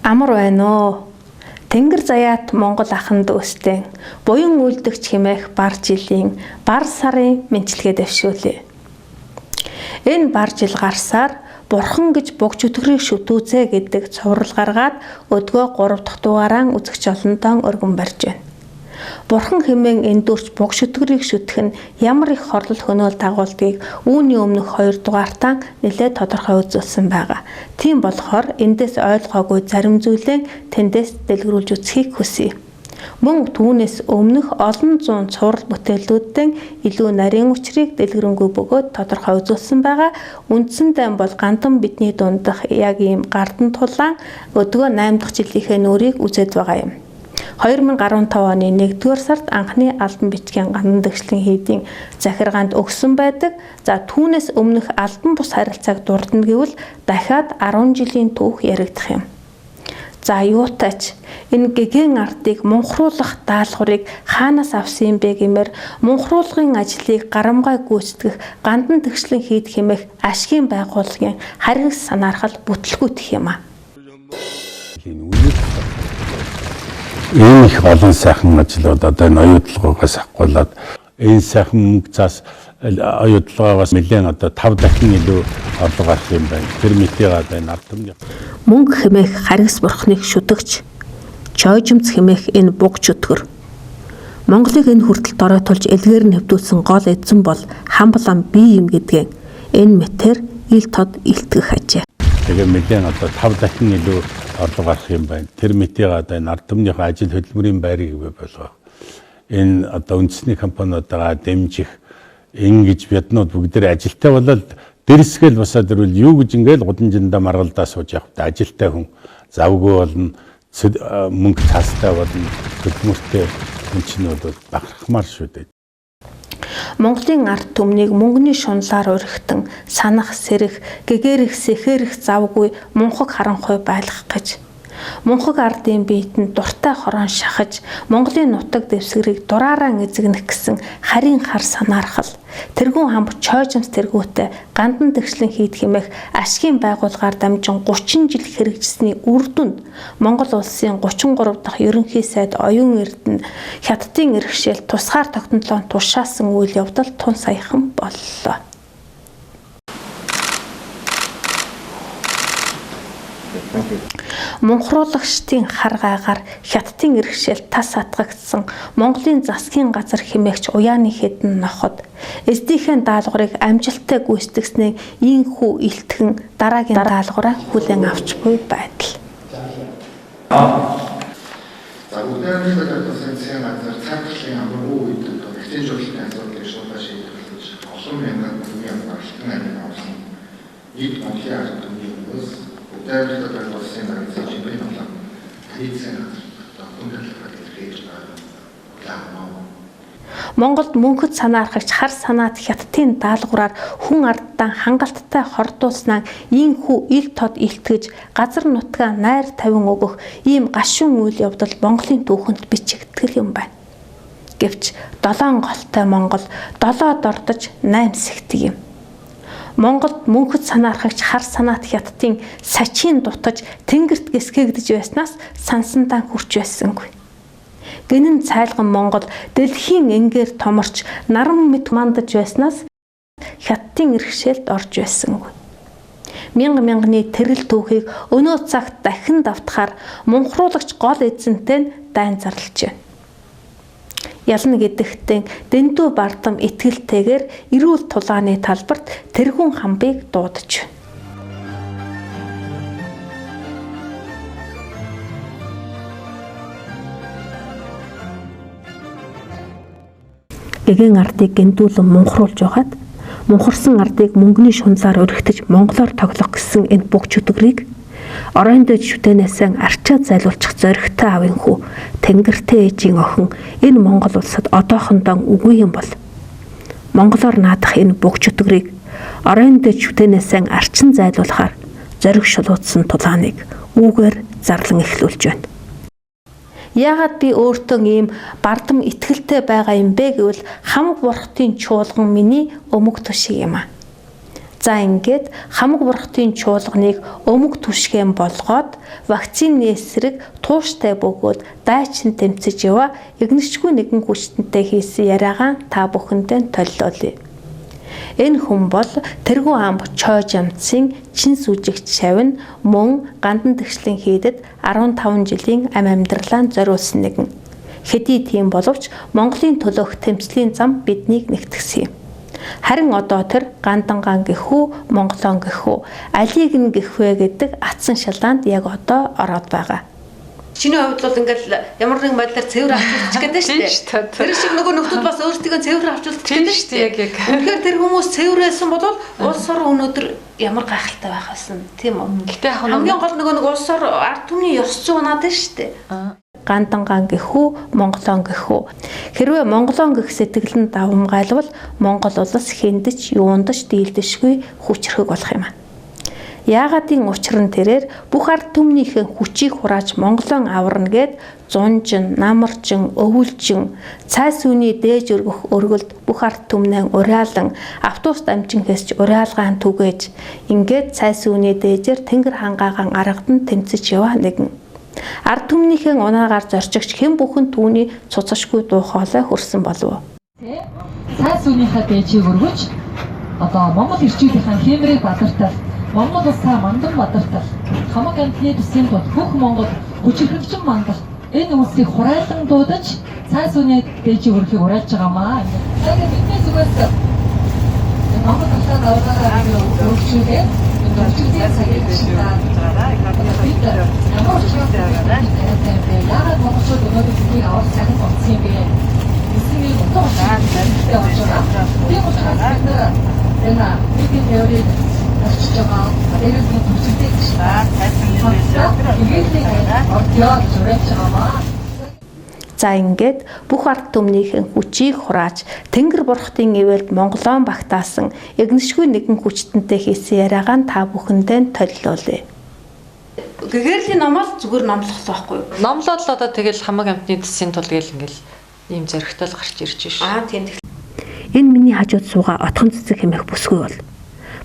Амар байна уу? Тэнгэр заяат Монгол аханд өстэн буян үйлдэгч хэмээх бар жилийн бар сарын мэдлэгээ дэвшүүлээ. Энэ бар жил гарсаар Бурхан гэж богж өтгөрийг шүтүүзээ гэдэг цуврал гаргаад өдгөө 3 дахь дугаараа үзэгч олонтон өргөн барьж байна. Бурхан хэмээн энэ дүрч богж өтгөрийг шүтэх нь ямар их хорлол хөнөөл дагуулдгийг үүний өмнөх 2 дугаартаа нэлээд тодорхой үзүүлсэн байгаа. Тийм болохоор эндээс ойлгоогүй зарим зүйлээ тэндээс дэлгэрүүлж үзхийг хүсье. Мөн түүнээс өмнөх олон зуун цуврал бүтээлүүдтэй илүү нарийн учрыг дэлгэрэнгүй бөгөөд тодорхой үзүүлсэн байгаа. Үндсэндээ бол гандан бидний дундах яг ийм гардан тулаан өдгөө 8 дахь жилийнхээ нүрийг үзээд байгаа юм. 2015 оны 1-р сард анхны албан бичгийн гандан дэгшлийн хийдийн захиргаанд өгсөн байдаг. За түүнээс өмнөх албан бус харилцааг дурдна гэвэл дахиад 10 жилийн түүх яригдах юм. За юутайч энэ гэгэн ардыг мунхруулах даалгаврыг хаанаас авсан юм бэ гэмээр мунхруулгын ажлыг гарамгай гүйцэтгэх гандан дэгшлийн хийд хэмээх ашгийн байгууллагын харгас санаархал бүтлгүүтэх юм аа. Энэ их олон сайхан ажлууд одоо энэ оюутлагаас ахгуулаад энэ сайхан мөнгө цаас оюутлагаас нэлээд одоо 5 дахин илүү орлого гарах юм байна. Тэр мэтийгээд энэ ард түмний мөнгө хэмээх харгас бурхныг шүтгч, чойжимц хэмээх энэ буг чөтгөр. Монголыг энэ хүртэл доройтулж элгээр нь хэвдүүлсэн гол эзэн бол хамблан бие юм гэдгээ энэ мэтэр ил тод илтгэх ажээ. Тэгээ нэлээд одоо 5 дахин илүү орлого гарах юм байна. Тэр мэтийгээд энэ ард түмнийхээ ажил хөдөлмөрийн байрыг бий болгох. Энэ одоо үндэсний компаниудаа дэмжих ингэж биднүүд бүгдээ ажилтай болоод дэрсгэл босоод ирвэл юу гэж ингээл гудамжиндаа маргалдаа сууж явахдаа ажилтай хүн завгүй болно, мөнгө цаастай болно, хөдөлмөртэй хүн чинь бол бахархмаар шүү дээ. Монголын ард түмнийг мөнгөний шунлаар өргөтөн санах, сэрэх, гэгэрэх, сэхэрэх завгүй мунхаг харанхуй байлгах гэж мунхаг ардын биетэн дуртай хорон шахаж Монголын нутаг дэвсгэрийг дураараа эзэгнэх гэсэн харийн хар санаархал тэргүүн хамт чойжмс тэргүүтээ гандан дэгшлийн хийд хэмээх ашгийн байгууллагаар дамжин 30 жил хэрэгжсэний үр дүнд Монгол улсын 33 дахь ерөнхий сайд оюун эрдэнэ хятадын иргэшэл тусгаар тогтнолоо тушаасан үйл явдал тун саяхан боллоо. Мунхруулагчдын хар гайгаар хятадын иргэшэл тас атгагдсан Монголын засгийн газар хэмээгч уяаны хэдэн ноход эсдийнхээ даалгаврыг амжилттай гүйцэтгснээ ийхүү илтгэн дараагийн даалгавраа хүлээн авч буй байдал. За үднэрийн засгийн газар цаашдын амар үед хэвтийн зөвлөлийн асуудлыг шууд шийдвэрлэж олон мянган төгрөгийн амжилттай амжилт авсан. Нийт Монголын ард түмний хүмүүс үднэрийн засгийн газар чимээ болон хийцэн Монголд мөнхөд санаархагч хар санаат хятадын даалгавраар хүн ардтаа хангалттай хордуулснаа ийхүү ил тод илтгэж газар нутгаа найр тавин өгөх ийм гашуун үйл явдал Монголын түүхэнд бичигдэл юм байна. Гэвч 7 голтой Монгол 7 дордож 8 сэгдэг юм. Монголд мөнхөд санаархагч хар санаат хятадын сачийн дутаж тэнгэрт гисгэгдэж байснаас сансандаа хүрч байсангүй. Гэнэн цайлган Монгол дэлхийн энгээр томорч наран мэд мандаж байснаас хятадын иргэшээлд орж байсангүй. Мянганы тэрэл түүхийг өнөө цагт дахин давтахаар мунхруулагч гол эзэнтэй дайн зарлаж байна. Ялна гэдэгтээ дэндүү бардам итгэлтэйгээр эрүүл тулааны талбарт тэргүүн хамбыг дуудаж байна. Гэгэн ардыг гэмдүүлэн мунхруулж явахад мунхарсан ардыг мөнгөний шунлаар өргөтөж монголоор тоглох гэсэн энэ буг чөтгөрийг оройн дэд шүтэнээсээ арчаад зайлуулчих зоригтой авын хүү тэнгэртэй ээжийн охин энэ Монгол улсад одоохондоо үгүй юм бол монголоор наадах энэ буг чөтгөрийг оройн дэд шүтэнээсээ арчин зайлуулахаар зориг шулуудсан тулааныг үүгээр зарлан эхлүүлж байна. Яагаад би өөртөө ийм бардам итгэлтэй байгаа юм бэ гэвэл хамаг бурхтын чуулган миний өмг төшиг юм аа. За ингээд хамаг бурхтын чуулганыг өмг түшгэн болгоод вакцины эсрэг тууштай бөгөөд дайчин тэмцэж яваа игнэрчгүй нэгэн хүчтэнтэй хийсэн яриагаа та бүхэндээ толиулъя. Энэ хүн бол тэргүй амб чойж амтсын чин сүжигч шавь мөн гандан тэгшлэн хийдэд 15 жилийн амьдралаа зориулсан нэгэн. Хэдий тийм боловч Монголын төлөөх тэмцлийн зам биднийг нэгтгэсэн юм. Харин одоо тэр гандангаан гэхүү, монголон гэхүү, алийг нь гэхвэ гэдэг атсан шалгаанд яг одоо ороод байгаа. Чиний хувьд бол ингээл ямар нэгэн байдлаар цэвэр авчулчих гэдэг шүү дээ. Тэр шиг нөгөө нөхдүүд бас өөрсдөө цэвэр авчулчих гэдэг шүү дээ. Тэгэхээр тэр хүмүүс цэвэрсэн бол улс ор өнөөдөр ямар гайхалтай байх байсан тийм үү? Гэтэ хамгийн гол нөгөө нэг улс ор ард түмний ёс зүй унаад шүү дээ. Гандангаан гэхүү, монголон гэхүү. Хэрвээ монголон гэх сэтгэл нь давмгайлбал Монгол улс хэндэж, юундаж дийлдэшгүй хүчрхэг болох юм а. Яагаадын учир нь тэрээр бүх ард түмнийхэн хүчийг хурааж монголон аварна гэд зунжин, намарчин, өвөлжин, цайс үний дээж өргөх өргөлд бүх ард түмнээ уриалан, автобус дамжин хэсч уриалгаан түгээж, ингээд цайс үний дээжээр тэнгэр хангаагаан аргадан тэмцэж яваа нэгэн. Ард түмнийхэн унаагаар зорчигч хэн бүхэн түүний цуцашгүй дуу хоолой хөрсөн болов. Цайс үнийхээ дээжийг өргөж одоо Монгол ирчүүдийн Хэмрэг Бадартай Монгол улсаа Мандан Бадартай хамаг амтны төсвийн тулд бүх Монгол хүчирхэгжин мандал энэ улсыг хурайлан дуудаж цайс үний дээжийг өргөхийг уриалж байгаамаа. Яг бидний зүгээс Монгол улсаа даваараа өргөжүүлээ. Өргөжүүлээ цагийг байна. Ямар ч юм яагаад монголчууд өнөөдөр бидний авах цагт болсон юм бэ? Эсвээ утга учиртай болж байгаа. Тийм учраас энэ бидний теорид очиж байгаа. Тэрээс нь төсөлтэй гэж байна. За ингээд бүх ард түмнийхэн хүчийг хурааж тэнгэр бурхтын ивэлд монголон багтаасан эгнэшгүй нэгэн хүчтэнтэй хийсэн яриагаа та бүхэндээ толиулъя. Гэгэрлийн номол зүгээр номлох байхгүй юу? Номлоод л одоо тэгэл хамаг амтны төсвийн тул гэл ингээл ийм зоригтой л гарч ирж байна. Тийм. Энэ миний хажууд суугаа отхон цэцэг хэмээх бүсгүй бол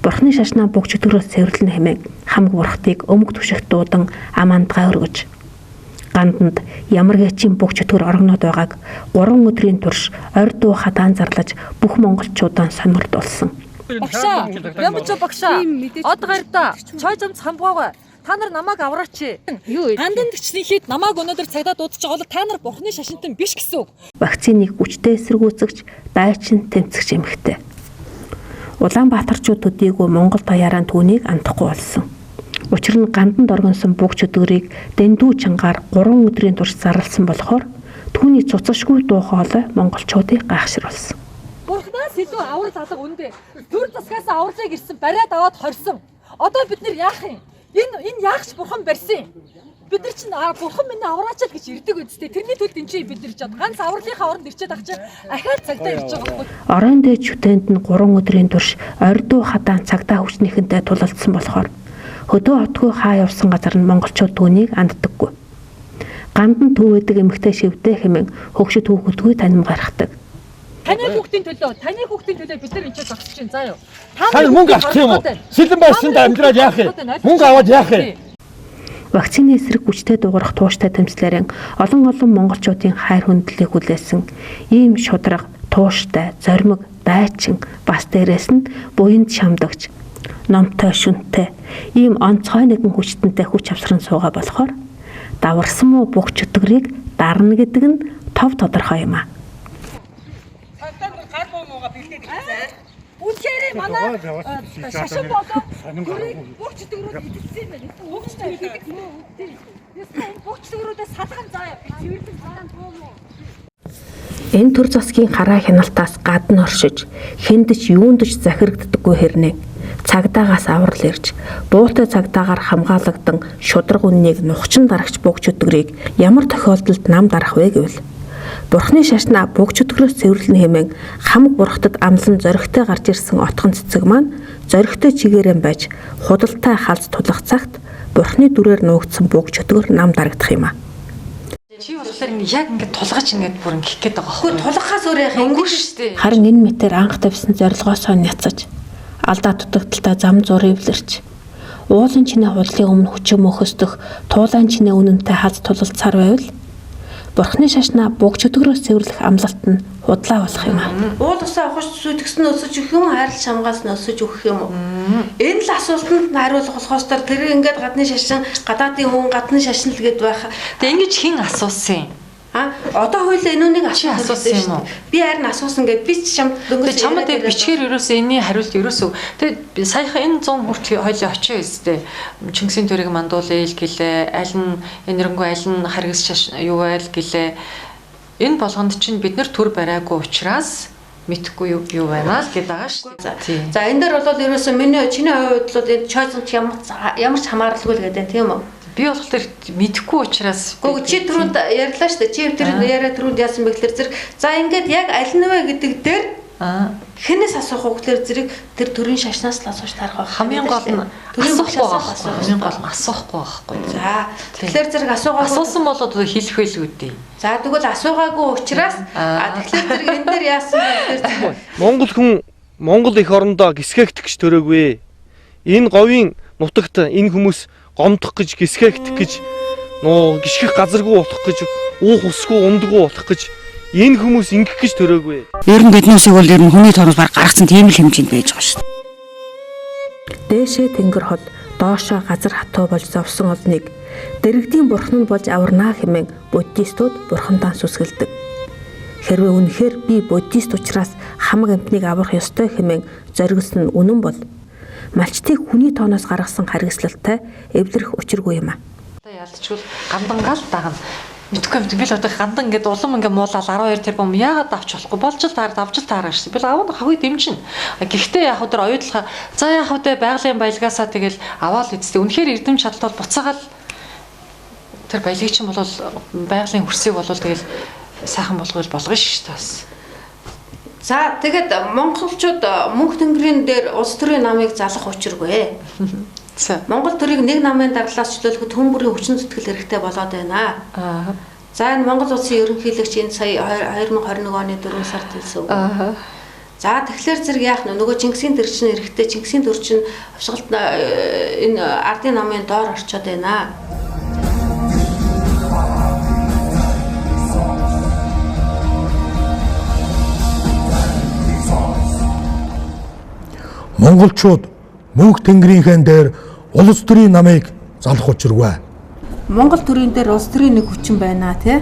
бурхны шашнаа бүгж өдрөөс цэвэрлэн хэмээн хамаг бурхтыг өмг түших дуудан амандгай өргөж ганданд ямар гэчийн бүгж өтгөр орогноод байгааг 3 өдрийн турш орь дуу хатаан зарлаж бүх монголчуудаа сонирхолдуулсан. Багшаа, ямч багшаа. Од гарда. Чойжамц хамгаагаа. Та нар намайг авраач. Гандан тгчлийн хэд намайг өнөөдөр цагдаа дуудаж байгаа бол та нар бурхны шашинтан биш гэсэн үг. Вакциныг хүчтэй эсэргүүцэгч дайчин тэмцэгч эмэгтэй. Улаанбаатарчууд төдийгүй Монгол даяараа түүнийг андахгүй болсон. Учир нь ганданд оргонсон бүгч өдгөрийг дэндүү чангаар 3 өдрийн турш зарласан болохоор түүний цуцашгүй дуу хоолой монголчуудыг гайхшруулсан. Бурхнаас илүү аврал алга үндэ. Төр засгаас авралыг ирсэн бариад аваад хорсон. Одоо бид нэр яах юм? Энэ яахч бурхан барьсан. Бид нар чинь бурхан минь авраачаад гэж ирдэг үстэй. Тэрний төлд энэ чинь бид нар чад ганц авралынхаа оронд ирчээд ах чинь ахаад цагдаа ирж байгаа байхгүй. Орон дээд шүтээнд нь 3 өдрийн турш ордуу хатаан цагдаа хүчнийхэнтэй тулалдсан болохоор хөдөө хотгүй хаа явсан газар нь монголчууд түүнийг анддаггүй. Гандан төвөдөг эмэгтэй шивдэ хэмээн хөгшөд хүүхэдгүй таним гаргадаг. Таны хүүхдийн төлөө бид нар энэ ч зогсож чинь заа юу. Та мөнгө авчих юм уу? Сэлэн байсанд амьдраад яах юм? Мөнгө аваад яах юм? Вакцины эсрэг хүчтэй дуурах тууштай тэмцлэрэн олон монголчуудын хайр хүндлэлийг хүлээсэн ийм шудраг, тууштай, зоримог, дайчин бас дээрээс нь буянд шамдагч, номтой шүнтэй, ийм онцгой нэгэн хүчтэнтэй хүч авсран суугаа болохоор даварсан муу бүгч өтгөрийг дарна гэдэг нь тов тодорхой юм аа. Үнчээрээ манай шашин болоо гүрийг бүгч өтгөрөөр идэлсэн юм байна. Бүгчтэй идэх мүү. Ястаа бүгч өтгөрөөдөө салган заа. Цэвэрлэн цаан туу. Энэ төр засгийн хараа хяналтаас гадна оршиж хэндэж юундж захирагддаггүй хэрнээ цагдаагаас аврал ирж буутай цагдаагаар хамгаалагдан шудраг үннийг нухчин дарагч бүгч өтгөрийг ямар тохиолдолд нам дарах вэ гэвэл бурхны шашнаа бүгч өтгөрөөс цэвэрлэн хэмээн хамаг бурхтад амлан зоригтой гарч ирсэн отхон цэцэг маань зоригтой чигээрэн байж худалтай халз тулах цагт бурхны дүрээр нуугдсан бүгч өтгөр нам дарагдах юм аа. Чи болохоор яг ингэ тулгаж ингээд бүр ингэх гээд байгаа. Хөө тулгахаас өөр яах юм шүү дээ. Харин энэ мэтэр анх тавьсан зорилгоосоо няцаж алдаа дутагдaltaа зам зур эвлэрч. Уулын чинээ худлын өмнө хүчим мөхөсдөх туулайн чинээ үнэнтэй хаз тулалцаар байвал Бурхны шашнаа буг чөтгөрөөс цэвэрлэх амлалт нь худлаа болох юм аа. Уул усаа ухаж зүтгэсэн өсөж өгөх юм, хайрлах шамгаас нь өсөж өгөх юм уу? Энэ л асуултанд хариулах болохоос тэр ингээд гадны шашин, гадаадын хүн гадны шашин л гээд байх. Тэгээ ингэж хэн асуусан юм? Одоо хоёул энүүнийг асуусан юм уу? Би харин асуусан гэж би ч чамд дөнгөж чамд бичгээр ерөөсөө энэний хариулт ерөөсөө тэгээд саяхан энэ 100 хүртэл хоёул очио өстэй. Чингисийн төрийг мандуулъя гэлээ. Аль нь энэрэнгүй аль нь харгас шашин юу байл гэлээ. Энэ болгонд чинь бид нар төр бариагүй учраас мэдхгүй юу байна л гэдэг байгаа шүү дээ. За энэ дээр бол ерөөсөө чиний хувьд бол энэ choice-д ямар ч хамааралгүй л гэдэг тийм үү? Би болохоор мэдэхгүй учраас чи түрүүнд ярьлаа шүү дээ. Чи тэр яриа түрүүнд яасан бэ гэхээр зэрэг за ингээд яг аль нь вэ гэдэг дээр хэнээс асуух уу гэхээр зэрэг тэр төрийн шашнаас л асууж тарах байх. Хамгийн гол нь хамгийн гол нь асуухгүй байхгүй. За тэгэхээр зэрэг асуусан бол одоо хэлэх байлгүй дээ. За тэгвэл асуугаагүй учраас тэгэхээр зэрэг энэ дээр яасан бэ гэхээр Монгол хүн Монгол эх орондоо гисгээгтгэж төрөөгүй. Энэ говийн нутагт энэ хүмүүс гомдох гэж гисгээгдэх гэж гიშгэх газаргүй болох гэж уух усгүй ундгүй болох гэж энэ хүмүүс ингэх гэж төрөөгүй. Ер нь биднээсээ бол ер нь хүний тоноос баг гаргасан тийм л хэмжээнд байж байгаа шүү дээ. Дээшээ тэнгэр хот, доошоо газар хатуу болж зовсон олныг дэрэгдийн бурхан нь болж аварнаа хэмээн буддистууд бурхандаа сүсгэлдэг. Хэрвээ үнэхээр би буддист учраас хамаг амьтныг аврах ёстой хэмээн зоригсон нь үнэн бол малчтыг хүний тооноос гаргасан харгислалтай эвлэрэх учиргүй юм аа. Ялцчгүй гандангаал дагна. Мэдхгүй юм. Би л одоо гандан ингээд улам ингээд муулаад 12 тэрбум яагаад авч болохгүй болж л авч л таараа шүү. Би л аваад хавыг дэмжин. Гэхдээ яг өдөр оюутлахаа за яг өдөр байгалийн баялгаасаа тэгэл аваад үсттэй. Үнэхээр эрдэм чадал бол буцаагаад тэр баялагч юм бол байгалийн хөрсийг бол тэгэл сайхан болгоё болгоно шүү дээ. За тэгэд монголчууд мөнх тэнгэрийн дээр улс төрийн намыг залах учиргүй. Монгол төрийг нэг намын даргалаас чөлөөлөхөд хүн бүрийн хүчин зүтгэл хэрэгтэй болоод байна. За энэ Монгол улсын ерөнхийлөгч энэ сая 2021 оны 4 сард хэлсэн үг. За тэгэхээр зэрэг яах нь нөгөө Чингисийн төрчин эрэхтэй Чингисийн төрчин авшигалт энэ ардын намын доор орчоод байна. Монголчууд мөнх тэнгэрийнхэн дээр улс төрийн намыг залах учиргүй. Монгол төрийн дээр улс төрийн нэг хүчин байна тий.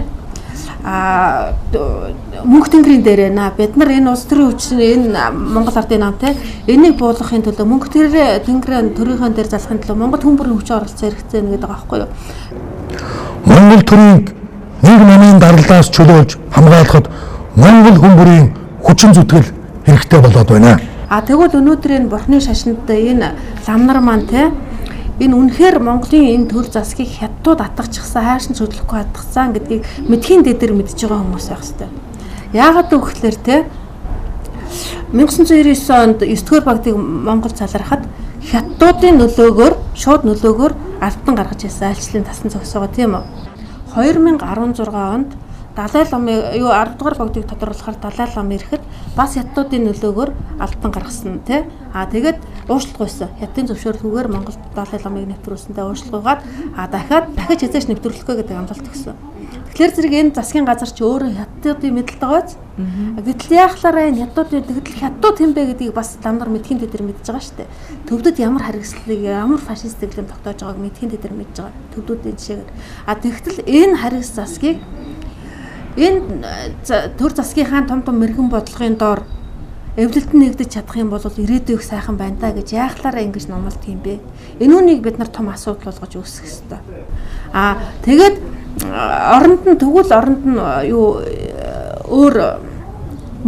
Мөнх тэнгэрийн дээр байна. Бид нар энэ улс төрийн хүчин энэ Монгол ардын нам тий. Энийг буулгахын төлөө мөнх тэнгэрийн төрийнхэн дээр залахын төлөө Монгол хүн бүрийн хүчин оролцоо хэрэгтэй нэг гэдэг аахгүй юу? Монгол төрийг нэг намын даргалаас чөлөөлж хамгаалахад Монгол хүн бүрийн хүчин зүтгэл хэрэгтэй болоод байна. Тэгвэл өнөөдөр энэ бурхны шашинд энэ лам нар маань те энэ үнэхээр Монголын энэ төр засгийг хятадууд атгачихсан хайршин зөвлөхгүй атгацсан гэдгийг мэдхийн дэдэр мэдж байгаа хүмүүс байх хэвээр. Яагаад гэвэл те 1999 онд 9-р багтыг Монгол залрахад хятадуудын нөлөөгөөр шууд нөлөөгөөр алтан гаргаж ирсэн айлчлалын тасн зогсоогоо тийм үү. 2016 онд Далай ламын 10-р багтыг тодорхойлохоор Далай лам ирэхэд бас хятадуудын нөлөөгөөр алтан гаргасан тий. Тэгээд уушлах байсан. Хятадын зөвшөөрлөгөөр Монголд Далай ламыг нэвтрүүлсэнтэй уушлахгүйгээд дахиж хязгаарч нэвтрүүлэхгүй гэдэг амлалт өгсөн. Тэгэхээр зэрэг энэ засгийн газар ч өөрөө хятадын мэдлэлтэй байгааз. Гэтэл яахлаараа энэ хятадууд хэм бэ гэдгийг бас ламдар мэдхийн дэдэр мэдж байгаа шүү дээ. Төвдөд ямар харгислыг ямар фашистик юм тогтоож байгааг мэдхийн дэдэр мэдж байгаа. Төвдүүдийн жишээгээр. Тэгтэл энэ харгис засгийг энэ төр засгийнхаа том мэрэгэн бодлогын доор эвлэлтэн нэгдэж чадах юм бол ирээдүйг сайхан байна та гэж яахлаараа ингэж номлолт юм бэ. Энүүнийг бид нар том асуудал болгож үүсгэх ёстой. Тэгээд оронд нь өөр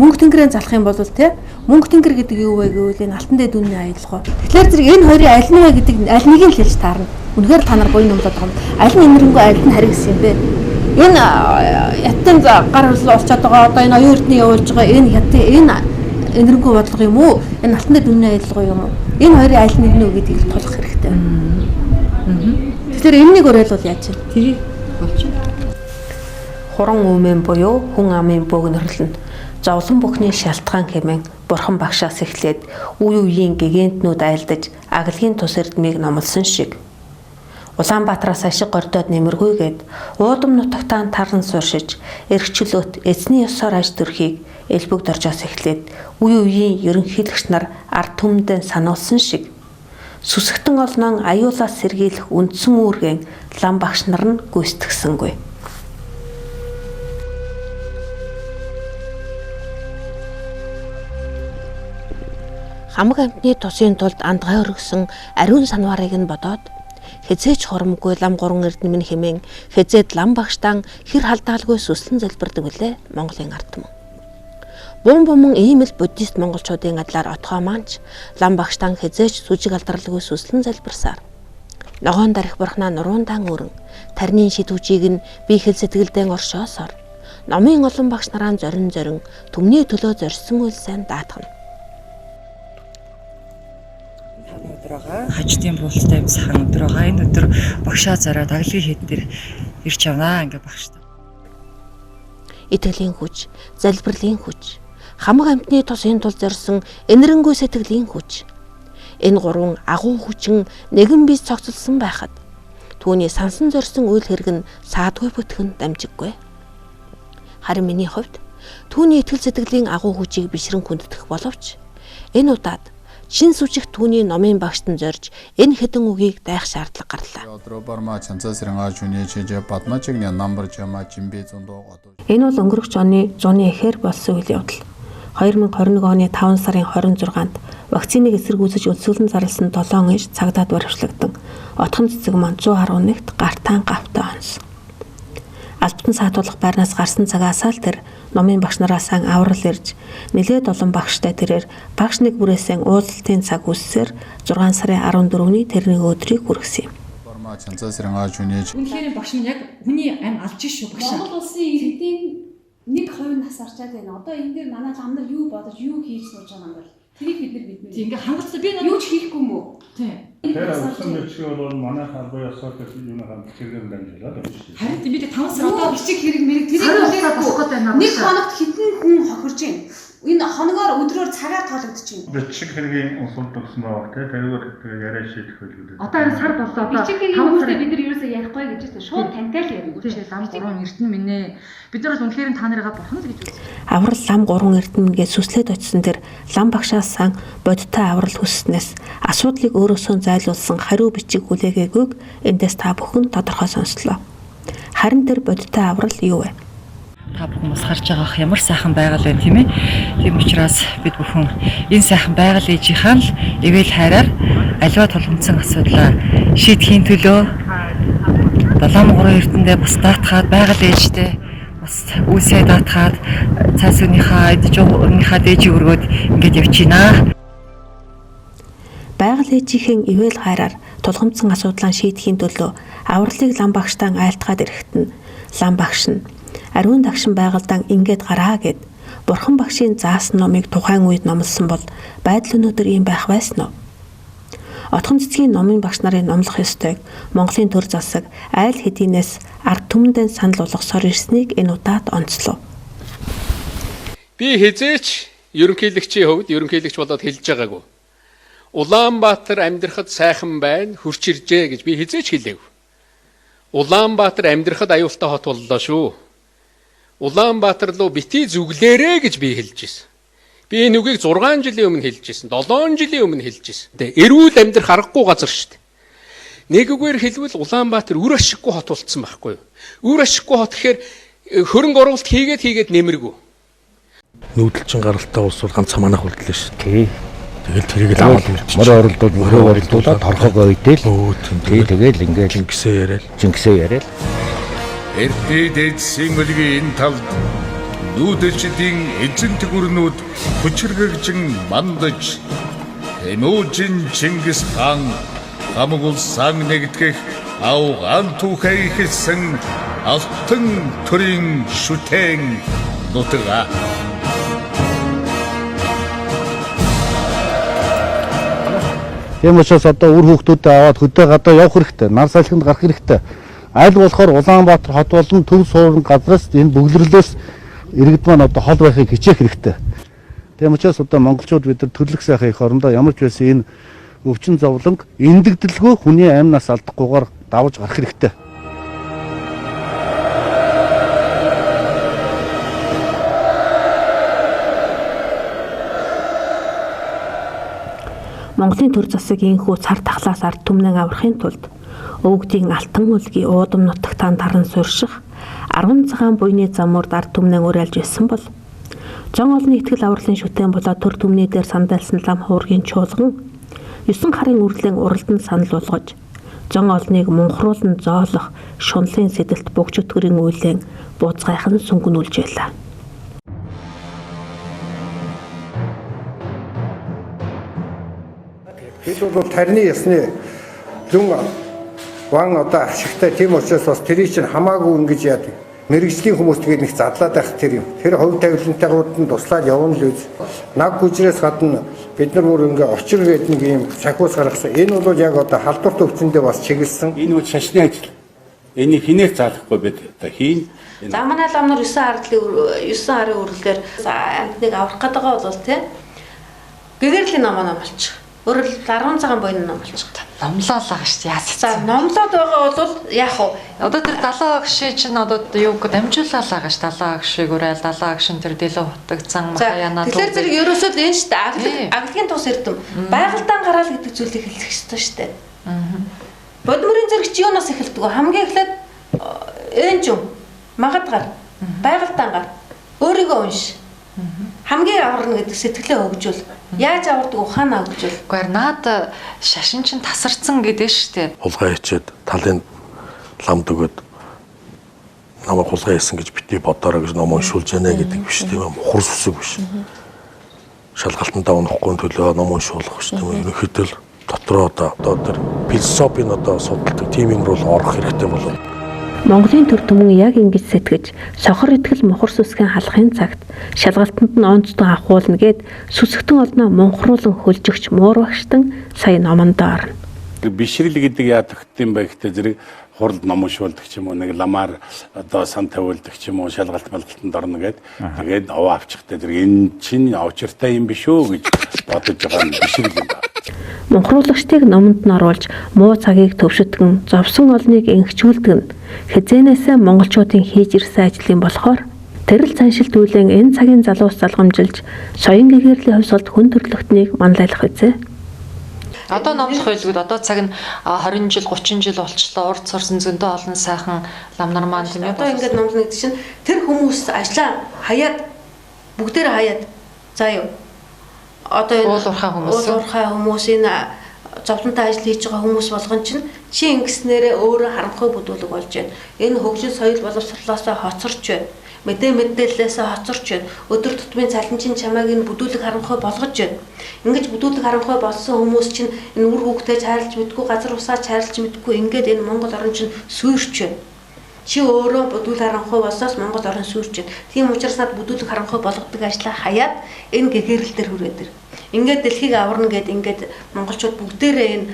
мөнх тэнгэрийн залах юм бол те мөнх тэнгэр гэдэг юу вэ гэвэл энэ алтан дээд үнний аялал. Тэгэхээр зэрэг энэ хоёрын аль нь вэ гэдэг аль нэгийг л хэлж таарна. Үнэхээр та нар буйн номлоод байгаа юм. Аль нь энэрэнгүй аль нь харгис юм бэ? Энэ хятадын гар хөрслөө олцоод байгаа одоо энэ оюун эрдний явуулж байгаа энэ хятадын энэ энэрэнгүй бодлого юм уу? Энэ алтан дээд үнний аялал юм уу? Энэ хоёрын аль нэг нь үү гэдгийг тулах хэрэгтэй. Тэгэхээр энэнийг уриалвал яаж вэ? Тэрийг болчих. Хуран өмнө буюу хүн амын бөөгнөрлөн зовлон бүхний шалтгаан хэмээн Бурхан багшаас эхлээд үе үеийн гэгэнтнүүд айлдаж аглагийн тус эрдмийг номлосон шиг. Улаанбаатараас ашиг гордоод нэмэргүйгээд уудам нутагтаа таран сууршиж эргчлөөт эзний ёсоор аж төрхийг элбэг доржоос эхлээд үе үеийн ерөнхийлөгч нар ард түмэндээ сануулсан шиг сүсгтэн олнон аюулаас сэргийлэх үндсэн үүргэн лам багш нар нь гүйцэтгсэнгүй. Хамаг амтны тусын тулд андгай өргөсөн ариун санварыг нь бодоод хязээч хурамгүй лам гурван эрдэнэ минь хэмээн хязээд лам багштан хэр халдаалгүй сүслэн залбирдаг билээ Монголын ард түмэн. Бумбуман ийм л буддист монголчуудын адлаар отгоо маанч лам багштан хязээч сүжиг алдралгүй сүслэн залбирсаар ногоон дарих бурхнаа нуруундаа өрн тарны шидвчийг нь би хэл сэтгэлдээ оршоосоор номын олон багш нараа зорин түмний төлөө зорьсон үйлсээ даатгана. Хажтын буултай сайхан өдөр байгаа. Энэ өдөр багшаа зараад аглын хэд дээр ирж явнаа ингээ багштай. Итгэлийн хүч, залбирлын хүч, хамаг амтны тусын тул зорьсон энэрэнгүй сэтгэлийн хүч. Энэ гурван агуу хүчин нэгэн бие цогцолсон байхад түүний сансан зорьсон үйл хэрэг нь саадгүй бүтгэн дамжиггүй. Харин миний хувьд түүний итгэл сэтгэлийн агуу хүчийг бишрэн хүндэтгэх боловч энэ удаад шин сүжигт түүний номын багштан зорж энэ хэдэн үгийг дайх шаардлага гарлаа. Энэ бол өнгөрөх оны зуны эхээр болсон үйл явдал. 2021 оны 5 сарын 26-нд вакциныг эсэргүүцэж үлсгэлэн зарласан 7 иш цагдаад баривчлагдан отхон цэцэг маань 111-т гартаан гавтай онсон. Албатан саатуулах байрнаас гарсан цагаасаа л тэр номын багш нараас аврал ирж нэлээд олон багштай тэрээр багш нэг бүрээсээ уулзалтын цаг үссээр 6 сарын 14-ний тэрний өдрийг хүргэсэн юм. Үнэхээр багш нь яг хүний ам алж шүү багш. Монгол улсын иргэдийн 1% нас арчаад байна. Одоо энэ дээр манай лам нар юу бодож юу хийж сууж байгаа юм бол тэрийг бид нар мэднэ. Тийм ингээ хангалттай би юу ч хийхгүй юм уу? Тийм. Тэр авсан бичиг бол манай харбаа ёсоор гэсэн юм хаан бичгээр дамжуулаад байна шүү дээ. Харин бид 5 сар одоо бичиг хэрэг мэрэг тэрийг босгох байна. Нэг хоногт хэдэн хүн хохирж байна. Энэ хоногоор өдрөөр цагаар тоологдож байна. Бичиг хэргийн усулд өгсөн байгаа те тэргээр яриа шийдэх байлгүй. Одоо энэ сар боллоо. Бичиг хэргийн хүмүүстэй бид нар ерөөсөө ярихгүй гэж байна. Шууд тантай л ярих. Үгүй лам гурван эрдэнэ минь ээ. Бид нар бол үнэхээр та нарыгаа бурхан л гэж үзсэн. Аврал лам гурван эрдэнэ гэж сүслээд очсон тэр лам багшаас бодиттой аврал хүсснээс асуудлыг өөрөөсөө зайлуулсан хариу бичиг хүлээгээгүйг эндээс та бүхэн тодорхой сонслоо. Харин тэр бодиттой аврал юу вэ? Та бүхэн бас харж байгаах ямар сайхан байгаль байна тийм ээ. Тийм учраас бид бүхэн энэ сайхан байгаль ээжийнхаа л ивэл хайраар аливаа тулгымцсан асуудлаа шийдэхийн төлөө 73 эрдэндээ бас даатгаад байгаль ээжтэй бас үлсээ даатгаад цаас өнийхөө эджүүрийнхаа дээжийг өргөөд ингэж явчихнаа. Байгаль ээжийнхэн ивэл хайраар тулгымцсан асуудлаа шийдэхийн төлөө авралыг лам багштан айлтгаад ирэхэд нь лам багш нь ариун дагшин байгальдан ингээд гараа гэд бурхан багшийн заасан номыг тухайн үед номлосон бол байдал өнөөдөр ийм байх байсан уу? Отхон цэцгийн номын багш нарын номлох ёстойг Монголын төр засаг айл хэдийнээс ард түмэндээ санал болгосоор ирснийг энэ удаад онцлов. Би хизээч ерөнхийлөгчийн хувьд ерөнхийлөгч болоод хэлж байгаагүй. Улаанбаатар амьдрахад сайхан байна, хурц иржээ гэж би хизээч хэлээгүй. Улаанбаатар амьдрахад аюултай хот боллоо шүү. Улаанбаатар руу битгий зүглээрээ гэж би хэлж ирсэн. Би энэ үгийг 6 жилийн өмнө хэлж ирсэн, 7 жилийн өмнө хэлж ирсэн. Эрүүл амьдрах аргагүй газар шүү дээ. Нэггээр хэлбэл Улаанбаатар үр ашиггүй хот болцсон байхгүй юу? Үр ашиггүй хот гэхээр хөрөнгө оруулалт хийгээд нэмэргүй. Нүүдэлчин гаралтай улс бол ганц хамаанах үлдлээ шүү. Тий. Тэгэл тэрийг л аваад үлдчих. Мөр оролдоод мөрөө оролдуулаад торхогоо идэл. Тэгэл ингээл жингсээ яриад. Эртний дэдсийн өлгийн талд нүүдэлчдийн эзэн тгүрнүүд хүчрэгжин мандаж Эмүүжин Чингис хаан хамаг улсаан нэгтгэх авгаан түүхэй хэлсэн алтан төрийн шүтэн нутгаа. Тийм учраас одоо үр хүүхдүүдэд аваад хөдөө гадаа явах хэрэгтэй, нар салхинд гарах хэрэгтэй. Аль болохоор Улаанбаатар хот болон төв суурин газраас энэ бөглөрлөөс иргэд маань одоо хол байхыг хичээх хэрэгтэй. Тийм учраас одоо монголчууд бид нар төрлөх сайхан их орондоо ямар ч байсан энэ өвчин зовлонг эндэгдэлгүй хүний амнаас алдахгүйгээр давж гарах хэрэгтэй. Монголын төр засаг инхүү цар тахлаас ард түмнийг аврахын тулд өвгдийн алтан үлгийн уудам нутагтаа таран суурших 10 цагаан буйны замурд ард түмнийг уриалж байсан бол зон олны итгэл авралын шүтэн болоод төр түмний дээр сандалсан лам хуургийн чуулган 9 харын үрлэн уралдан санал болгож зон олныг мунхруулан зоолох шунлын сэдэлт бөгж өтгөрийн үйлэн бууцгайхан сүнгэнүүлж байлаа. Бид бол тарны ясны зүүн ван одоо ашигтай тийм учраас бас тэрийг чинь хамаагүй ингэж яадаг. Мэргэжлийн хүмүүс тэгээд нэг задлаад байх тэр юм. Тэр хувь тавилантайгууд нь туслаад явна л үз. Наг гүжрээс гадна бид нар бүр ингээ очир гээд нэг юм сахиус гаргасан. Энэ бол яг одоо халдварт өвчнөдөө бас чиглэсэн. Энэ бол шашны ажил. Энийг хинээс заалахгүй бид одоо хийн. За манай лам нар 9 харын үргэлгээр амьтныг аврах гэдэг бол тийм гэгэрлийн намаа болчих. Өөрөөр 10 цагаан буйн ном болчих. Номлоо л байгаа шүү дээ. Яасан. За номлоод байгаа бол яах вэ? Одоо тэр 70 гişээ чинь одоо юу гэж дамжуулаад байгаа шүү. 70 гişээг урайл 70 гişэн тэр дэлөө хутагцсан махаяна. Тэгэхээр зэрэг ерөөсөө л энэ шүү дээ. Аглагийн тус эрдэм. Байгальтаан гараал гэдэг зүйлийг хэлэх хэрэгтэй шүү дээ. Бодмөрийн зэрэг чи юунаас эхэлдэг вэ? Хамгийн эхлээд энэ ч юм магадгаар байгальтаан гар өөрийгөө унш. Хамгийн аварна гэдэг сэтгэлээ хөгжүүл. Яаж авардаг ухаанаа хөгжүүл. Гэхдээ наад шашин чинь тасарсан гэдэг шүү дээ. Хулгай хийчихэд талын ламд өгöd намайг хулгай хийсэн гэж бити бодоорой гэж ном уншуулж яана гэдэг биш тийм ээ. Мухар сүсэг биш. Шалгалтандаа унахгүй төлөө ном уншуулах биш тийм ээ. Ерөнхийдөө дотроо одоо тэр философийн одоо судалдаг тимийн рүү орох хэрэгтэй болов. Монголын төр түмэн яг ингэж сэтгэж сохор итгэл мухар сүсгийн халахын цагт шалгалтанд нь онцтой ахуулна гэд сүсгтэн олноо мунхруулан хөлжигч муур багштан сая номонд орно. Бишрэл гэдэг яадаг юм бэ гэхдээ зэрэг хурд ном уншуулдаг ч юм уу нэг ламаар одоо сан тавиулдаг ч юм уу шалгалт малгалтанд орно гэд тэгээд овоо авчихтай зэрэг энэ чинь очиртай юм биш үү гэж бодож байгаа нь бишрэл юм байна. Мунхруулагчдыг номонд нь оруулж муу цагийг төвшөтгөн зовсон олныг энхжүүлдэг нь хязгаарнээсээ монголчуудын хийж ирсэн ажлын болохоор тэрл цаншилт үйлэн энэ цагийн залуус залгамжилж соён гэгэрлийн хувьсгалд хүн төрлөختнийг манлайлах үзье. Одоо номлох байлгүй одоо цаг нь 20 жил 30 жил болчлоо урд сурсан зөндөө олон сайхан лам нар маань тийм одоо ингээд номлох гэдэг чинь тэр хүмүүс ажлаа хаяад бүгдээр хаяад заа юу одоо уурхай хүмүүс энэ зовлонтой ажил хийж байгаа хүмүүс болгон чинь чи ингэснээрээ өөрөө харанхуй бүдүүлэг болж байна. Энэ хөгжил соёл боловсрлоосоо хоцорч байна. Мэдээллээсээ хоцорч байна. Өдөр тутмын цалинчин чамайг энэ бүдүүлэг харанхуй болгож байна. Ингэж бүдүүлэг харанхуй болсон хүмүүс чинь энэ үр хөвгтэй чарлж мэдгүй газар усаа чарлж мэдгүй ингээд энэ Монгол орн чинь сүйрч байна. Чи өөрөө бүдүүлэг харанхуй болсоос Монгол орн сүйрч байна. Тийм учраас над бүдүүлэг харанхуй болгодог ажлаа хаяад энэ гэгэрэл дээр хүрээд ир. Ингээд дэлхийг аварна гэд ингээд монголчууд бүгдээрээ энэ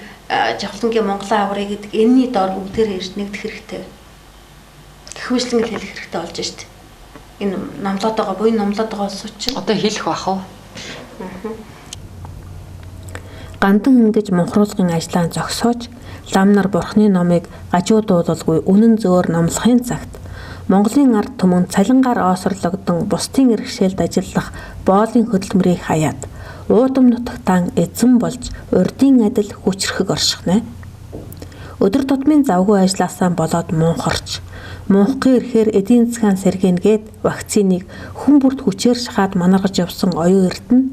жавхлангийн Монголын аврыг гэдэг энэний доор бүгдээрээ ирж нэгдэх хэрэгтэй. Гэхмэчлэн хэлэх хэрэгтэй болж шít. Энэ номлоод байгаа буй номлоод байгаа улс чинь одоо хэлэх бах уу? Гандан ингэж мунхруулгын ажлаа зогсоож лам нар бурхны номыг гажуу дуулалгүй үнэн зөөр номлохын цагт Монголын ард түмэн цалингаар оосрлогдсон бусдын иргэшээлд ажиллах боолын хөдөлмөрийг хаяад уудам нутагтаан эзэн болж урдын адил хүчрхэг оршихнэ. Өдөр тутмын завгүй ажилласаа болоод муухарч муухгын ирэхээр эдийн засгийн сэргэнгээд вакциныг хүн бүрт хүчээр шахаад манаргаж явсан оюун эрдэнэ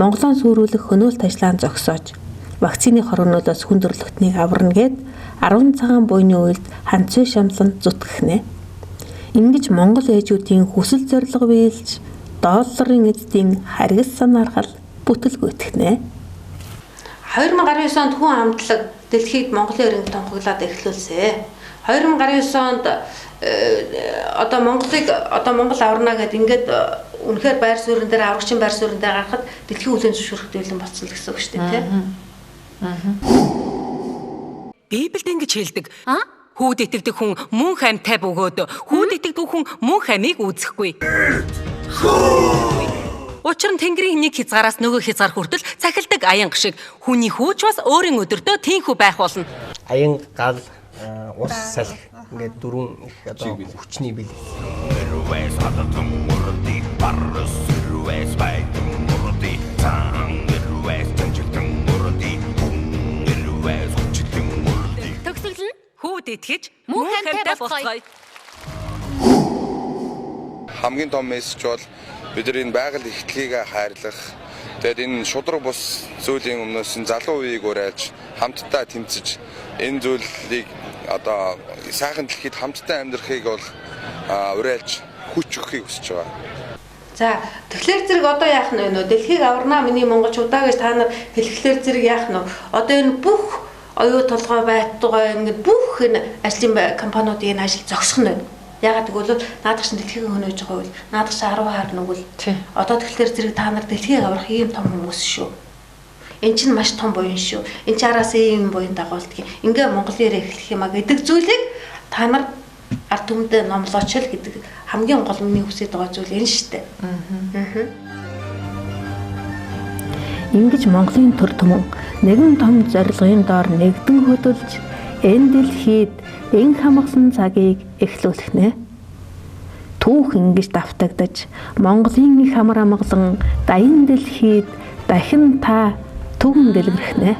Монголын сүрүүлэх хөнөөлт ажлаа зогсоож вакцины хоригнолоос хүн төрлөختнийг аварна гэд 10 цагаан буйны уйлд ханцвэ шамлан зүтгэхнэ. Ингэж Монгол ээжүүдийн хүсэл зорилго биелж долларын эзэдийн харгас санаархал бүтэлгүйтгэнэ. 2019 онд хүн амтлаг дэлхийд Монголын өрөнгө томхоглоод эхлүүлсэн. 2019 онд одоо Монгол аварна гэдэг ингээд үнэхээр байр суурин дээр аврагчийн байр суурин дээр гарахад дэлхийн хүлээн зөвшөөрөх дийлэн болсон л гэсэн үг шүү дээ, тийм. Библиэд ингэж хэлдэг. Хүүд итгэдэг хүн мөн хамтай бөгөөд хүүд итгэдэг хүн мөн хамийг үүсэхгүй. Учир нь Тэнгэрийн нэг хязгаараас нөгөө хязгаар хүртэл цахилдаг аянга шиг хүний хүүч бас өөрийн өдөртөө тийхүү байх болно. Аянга, гал, ус салхи ингээд дөрвөн их одоо хүчний бил. Төгсгөл нь хүүд итгэж мөн хамтай болцгоё. Хамгийн том мессеж бол бидний байгаль ихтлийг хайрлах. Тэгээд энэ шудраг бус зүйлийн өмнөөс энэ залуу үеийг уриалж хамтдаа тэмцэж энэ зүйлийг одоо сайхан дэлхийд хамтдаа амьдрахыг бол уриалж хүч өгөхийг хүсэж байгаа. За тэгэхээр зэрэг одоо яах нь вэ нөө? Дэлхийг аварнаа миний монголчуудаа гэж та нар хэлэхлээр зэрэг яах нь вэ? Одоо энэ бүх оюу толгой байтугай ингээд бүх энэ ажлын компаниудын энэ ажил зогсох нь байна. Ягаад гэвэл наадах чинь дэлхийг хөнөөж байгаа бол наадах чинь 10 хаар нүгэл. Одоо тэгэхээр зэрэг та нар дэлхийг аврах ийм том хүмүүс шүү. Эн чинь маш том буян шүү. Эн чинь араас ийм буян дагуулдаг. Ингээ Монголын эхлэх юм а гэдэг зүйлийг та нар ард түмэд номлооч л гэдэг хамгийн гол миний хүсэж байгаа зүйл энэ шүү дээ. Ингэж Монголын төр түмэн нэгэн том зорилгын доор нэгдэн хөдөлж энэ дэлхийд эн хамгаалсан цагийг эхлүүлэх. Түүх ингэж давтагдаж Монголын их амар амгалан даян дэлхийд дахин та түгэн дэлгэрэх.